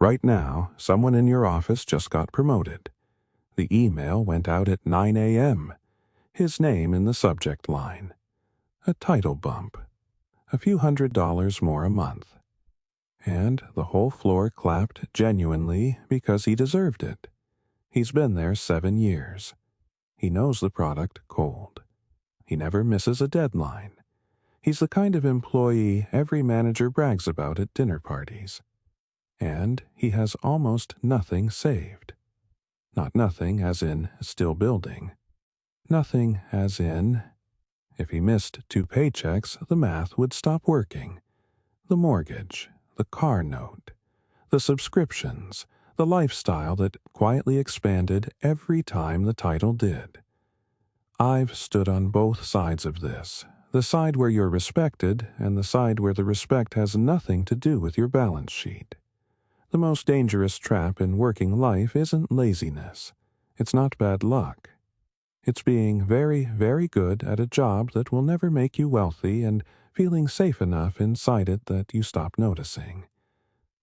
Right now, someone in your office just got promoted. The email went out at 9 a.m. His name in the subject line. A title bump. A few $100s more a month. And the whole floor clapped genuinely because he deserved it. He's been there 7 years. He knows the product cold. He never misses a deadline. He's the kind of employee every manager brags about at dinner parties. And he has almost nothing saved. Not nothing as in still building. Nothing as in, if he missed 2 paychecks, the math would stop working. The mortgage, the car note, the subscriptions, the lifestyle that quietly expanded every time the title did. I've stood on both sides of this, the side where you're respected and the side where the respect has nothing to do with your balance sheet. The most dangerous trap in working life isn't laziness. It's not bad luck. It's being very, very good at a job that will never make you wealthy and feeling safe enough inside it that you stop noticing.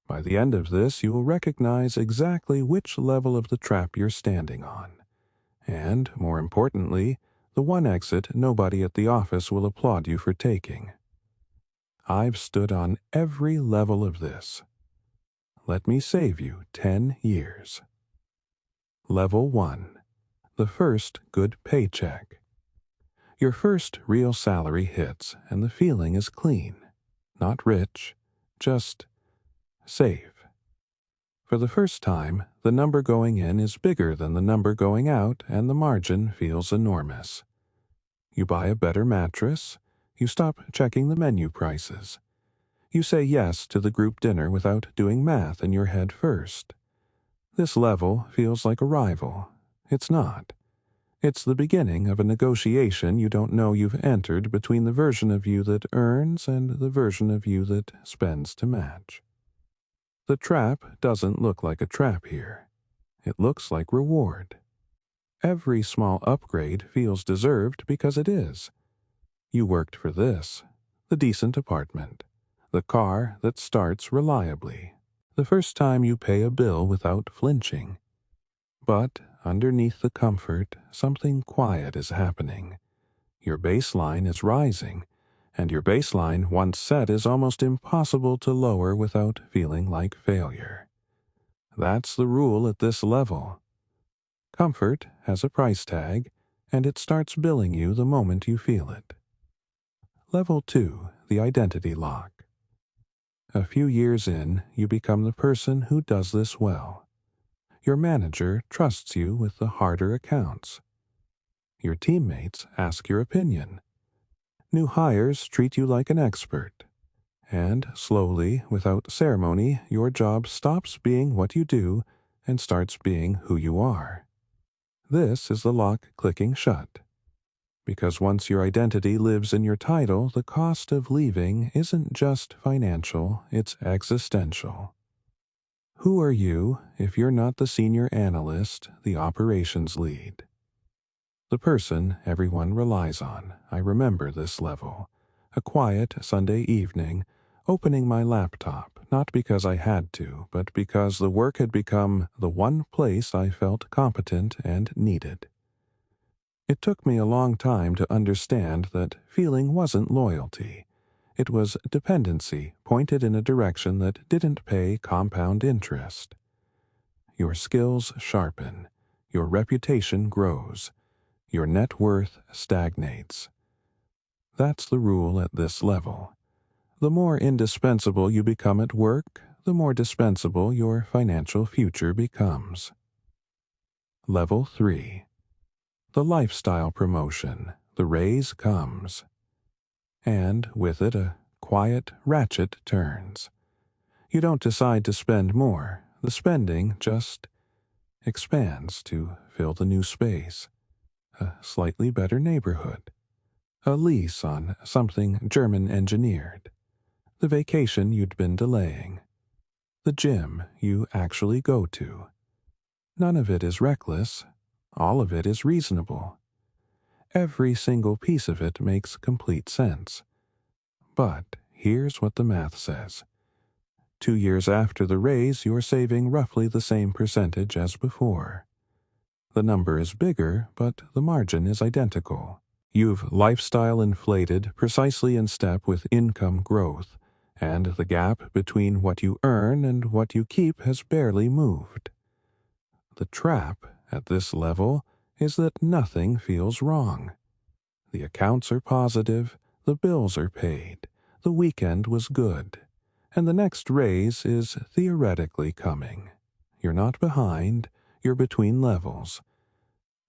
By the end of this, you will recognize exactly which level of the trap you're standing on. And, more importantly, the one exit nobody at the office will applaud you for taking. I've stood on every level of this. Let me save you 10 years. Level 1. The first good paycheck. Your first real salary hits and the feeling is clean. Not rich, just safe. For the first time, the number going in is bigger than the number going out and the margin feels enormous. You buy a better mattress. You stop checking the menu prices. You say yes to the group dinner without doing math in your head first. This level feels like a rival. It's not. It's the beginning of a negotiation you don't know you've entered between the version of you that earns and the version of you that spends to match. The trap doesn't look like a trap here. It looks like reward. Every small upgrade feels deserved because it is. You worked for this, the decent apartment, the car that starts reliably, the first time you pay a bill without flinching. But underneath the comfort, something quiet is happening. Your baseline is rising, and your baseline once set is almost impossible to lower without feeling like failure. That's the rule at this level. Comfort has a price tag, and it starts billing you the moment you feel it. Level 2, the identity lock. A few years in, you become the person who does this well. Your manager trusts you with the harder accounts. Your teammates ask your opinion. New hires treat you like an expert. And slowly, without ceremony, your job stops being what you do and starts being who you are. This is the lock clicking shut. Because once your identity lives in your title, the cost of leaving isn't just financial, it's existential. Who are you if you're not the senior analyst, the operations lead? The person everyone relies on. I remember this level. A quiet Sunday evening, opening my laptop, not because I had to, but because the work had become the one place I felt competent and needed. It took me a long time to understand that feeling wasn't loyalty. It was dependency pointed in a direction that didn't pay compound interest. Your skills sharpen. Your reputation grows. Your net worth stagnates. That's the rule at this level. The more indispensable you become at work, the more dispensable your financial future becomes. Level 3. The lifestyle promotion, the raise comes. And with it a quiet ratchet turns. You don't decide to spend more. The spending just expands to fill the new space. A slightly better neighborhood. A lease on something German engineered. The vacation you'd been delaying. The gym you actually go to. None of it is reckless. All of it is reasonable. Every single piece of it makes complete sense. But here's what the math says. 2 years after the raise, you're saving roughly the same percentage as before. The number is bigger, but the margin is identical. You've lifestyle inflated precisely in step with income growth, and the gap between what you earn and what you keep has barely moved. The trap at this level is that nothing feels wrong. The accounts are positive, the bills are paid, the weekend was good, and the next raise is theoretically coming. You're not behind, you're between levels.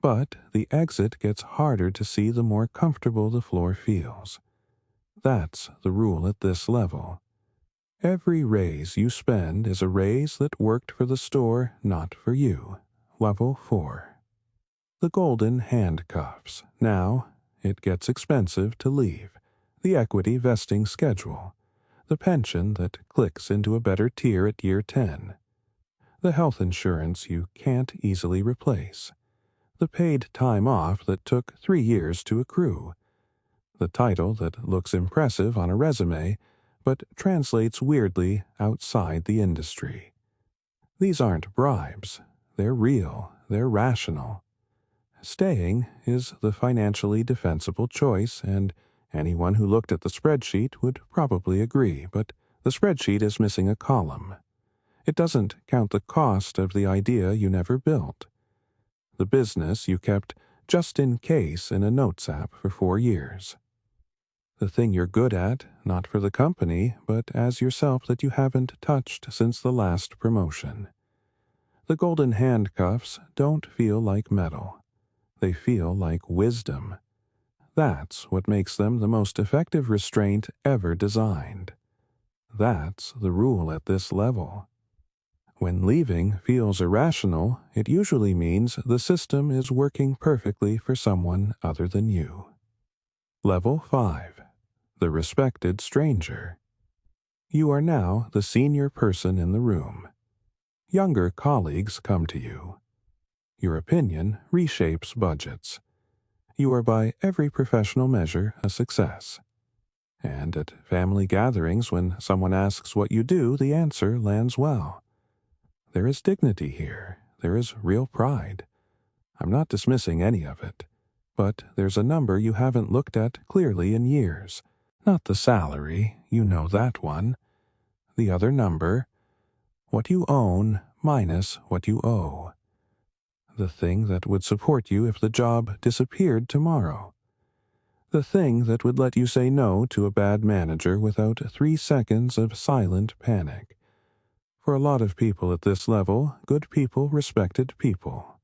But the exit gets harder to see the more comfortable the floor feels. That's the rule at this level. Every raise you spend is a raise that worked for the store, not for you. Level 4. The golden handcuffs. Now, it gets expensive to leave. The equity vesting schedule. The pension that clicks into a better tier at year 10. The health insurance you can't easily replace. The paid time off that took 3 years to accrue. The title that looks impressive on a resume, but translates weirdly outside the industry. These aren't bribes. They're real. They're rational. Staying is the financially defensible choice, and anyone who looked at the spreadsheet would probably agree, but the spreadsheet is missing a column. It doesn't count the cost of the idea you never built. The business you kept just in case in a notes app for 4 years. The thing you're good at, not for the company, but as yourself that you haven't touched since the last promotion. The golden handcuffs don't feel like metal. They feel like wisdom. That's what makes them the most effective restraint ever designed. That's the rule at this level. When leaving feels irrational, it usually means the system is working perfectly for someone other than you. Level 5. The respected stranger. You are now the senior person in the room. Younger colleagues come to you. Your opinion reshapes budgets. You are by every professional measure a success. And at family gatherings, when someone asks what you do, the answer lands well. There is dignity here. There is real pride. I'm not dismissing any of it. But there's a number you haven't looked at clearly in years. Not the salary, you know that one. The other number, what you own minus what you owe. The thing that would support you if the job disappeared tomorrow. The thing that would let you say no to a bad manager without 3 seconds of silent panic. For a lot of people at this level, good people respected people.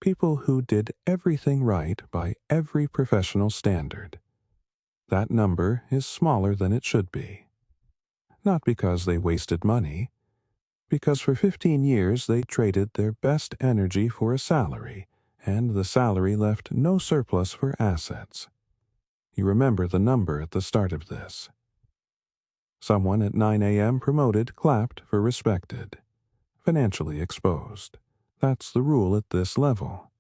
People who did everything right by every professional standard. That number is smaller than it should be. Not because they wasted money, because for 15 years they traded their best energy for a salary, and the salary left no surplus for assets. You remember the number at the start of this. Someone at 9 a.m. promoted clapped for respected. Financially exposed. That's the rule at this level.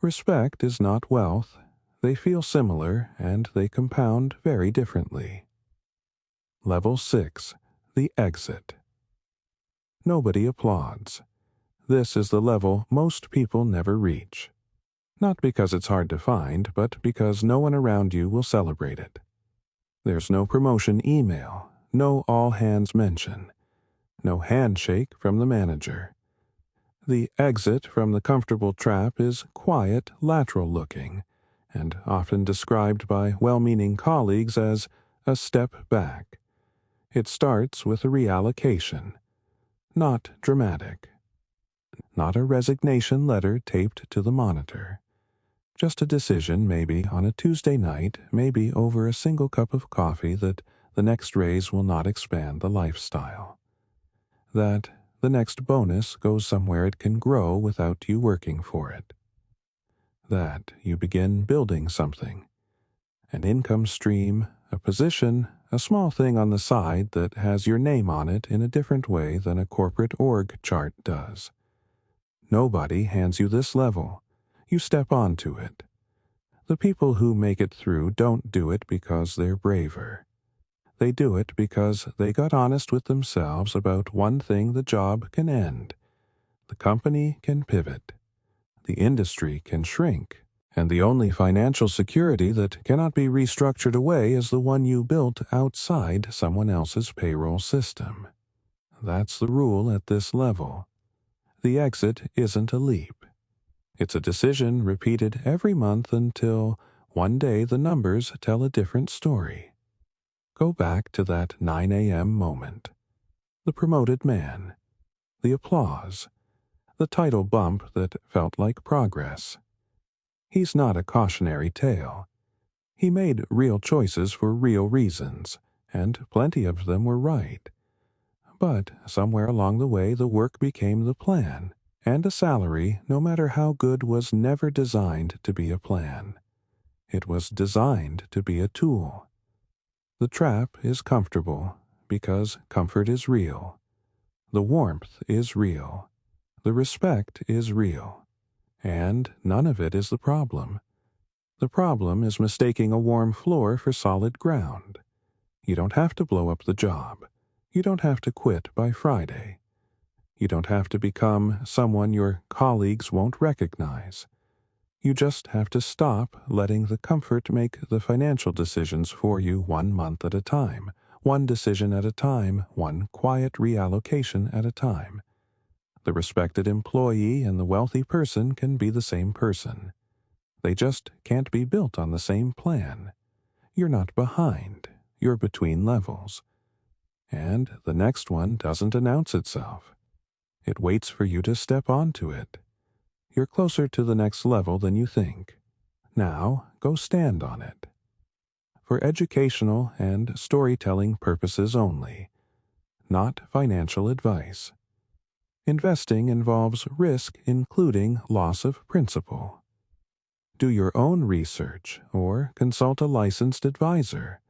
Respect is not wealth. They feel similar, and they compound very differently. Level 6. The exit. Nobody applauds. This is the level most people never reach. Not because it's hard to find, but because no one around you will celebrate it. There's no promotion email, no all-hands mention, no handshake from the manager. The exit from the comfortable trap is quiet, lateral-looking, and often described by well-meaning colleagues as a step back. It starts with a reallocation. Not dramatic. Not a resignation letter taped to the monitor. Just a decision, maybe on a Tuesday night, maybe over a single cup of coffee, that the next raise will not expand the lifestyle. That the next bonus goes somewhere it can grow without you working for it. That you begin building something. An income stream, a position, a small thing on the side that has your name on it in a different way than a corporate org chart does. Nobody hands you this level. You step onto it. The people who make it through don't do it because they're braver. They do it because they got honest with themselves about one thing: the job can end, the company can pivot, the industry can shrink, and the only financial security that cannot be restructured away is the one you built outside someone else's payroll system. That's the rule at this level. The exit isn't a leap. It's a decision repeated every month until one day the numbers tell a different story. Go back to that 9 a.m. moment. The promoted man. The applause. The title bump that felt like progress. He's not a cautionary tale. He made real choices for real reasons, and plenty of them were right. But somewhere along the way the work became the plan, and a salary, no matter how good, was never designed to be a plan. It was designed to be a tool. The trap is comfortable because comfort is real. The warmth is real. The respect is real. And none of it is the problem. The problem is mistaking a warm floor for solid ground. You don't have to blow up the job. You don't have to quit by Friday. You don't have to become someone your colleagues won't recognize. You just have to stop letting the comfort make the financial decisions for you 1 month at a time, one decision at a time, one quiet reallocation at a time. The respected employee and the wealthy person can be the same person. They just can't be built on the same plan. You're not behind. You're between levels. And the next one doesn't announce itself. It waits for you to step onto it. You're closer to the next level than you think. Now, go stand on it. For educational and storytelling purposes only, not financial advice. Investing involves risk, including loss of principal. Do your own research or consult a licensed advisor.